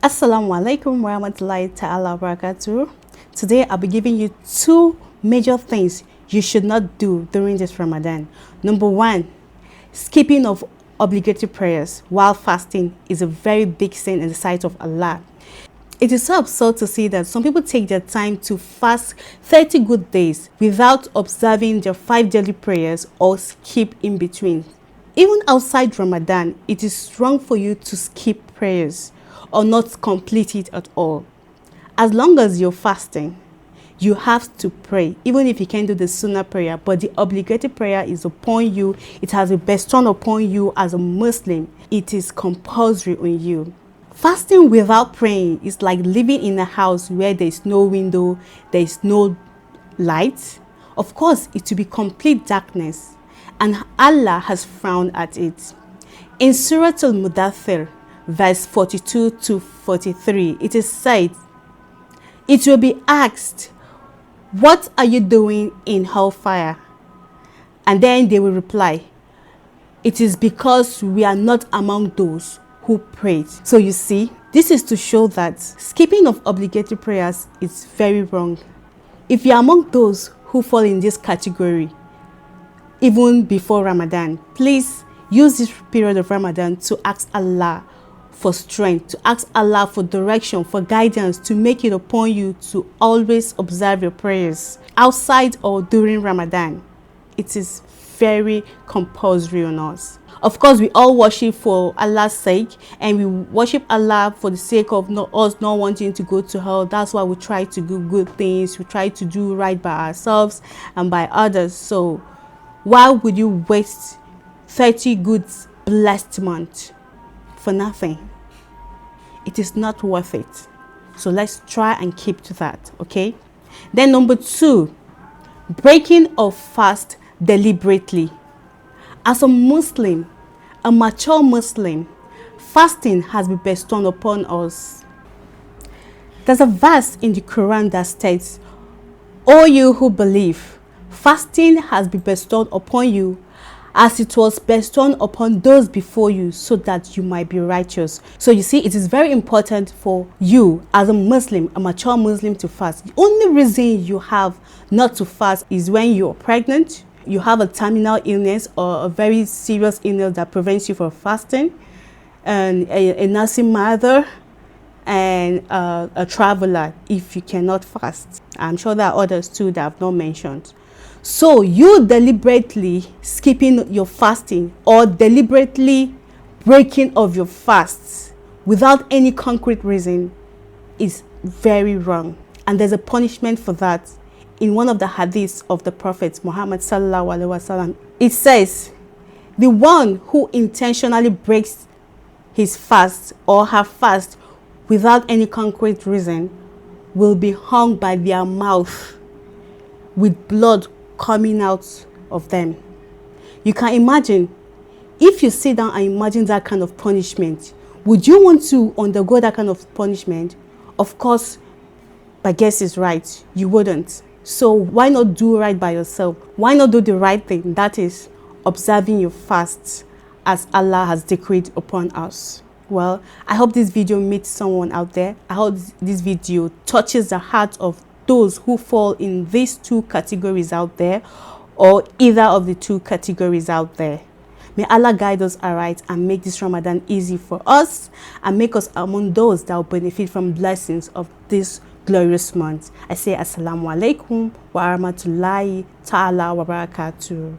Assalamu alaikum warahmatullahi ta'ala wabarakatuh. Today I'll be giving you two major things you should not do during this Ramadan. Number one, skipping of obligatory prayers while fasting is a very big sin in the sight of Allah. It is so absurd to see that some people take their time to fast 30 good days without observing their 5 daily prayers or skip in between. Even outside Ramadan, it is wrong for you to skip prayers or not complete it at all. As long as you're fasting, you have to pray, even if you can't do the sunnah prayer, but the obligatory prayer is upon you. It has been bestowed upon you as a Muslim. It is compulsory on you. Fasting without praying is like living in a house where there is no window, there is no light. Of course, it will be complete darkness, and Allah has frowned at it. In Surah Al-Mudaththir, verse 42 to 43, it is said, it will be asked, what are you doing in hellfire? And then they will reply, it is because we are not among those who prayed. So you see, this is to show that skipping of obligatory prayers is very wrong. If you are among those who fall in this category, even before Ramadan, please use this period of Ramadan to ask Allah for strength, to ask Allah for direction, for guidance, to make it upon you to always observe your prayers outside or during Ramadan. It is very compulsory on us. Of course, we all worship for Allah's sake, and we worship Allah for the sake of us not wanting to go to hell. That's why we try to do good things. We try to do right by ourselves and by others. So why would you waste 30 good blessed months for nothing? It is not worth it. So let's try and keep to that, okay? Then number two, breaking of fast deliberately. As a Muslim, a mature Muslim, fasting has been bestowed upon us. There's a verse in the Quran that states, "O you who believe, fasting has been bestowed upon you as it was bestowed upon those before you, so that you might be righteous." So you see, it is very important for you as a Muslim, a mature Muslim, to fast. The only reason you have not to fast is when you're pregnant, you have a terminal illness or a very serious illness that prevents you from fasting, and a nursing mother, and a traveler if you cannot fast. I'm sure there are others too that I've not mentioned. So you deliberately skipping your fasting or deliberately breaking of your fasts without any concrete reason is very wrong. And there's a punishment for that. In one of the hadiths of the Prophet Muhammad sallallahu alaihi wasallam, it says, the one who intentionally breaks his fast or her fast without any concrete reason will be hung by their mouth with blood coming out of them. You can imagine, if you sit down and imagine that kind of punishment, would you want to undergo that kind of punishment? Of course, my guess is right, you wouldn't. So why not do right by yourself? Why not do the right thing? That is observing your fasts as Allah has decreed upon us. Well, I hope this video meets someone out there. I hope this video touches the heart of those who fall in these two categories out there, or either of the two categories out there. May Allah guide us aright and make this Ramadan easy for us, and make us among those that will benefit from blessings of this glorious month. I say assalamu alaikum wa rahmatullahi ta'ala wa barakatuh.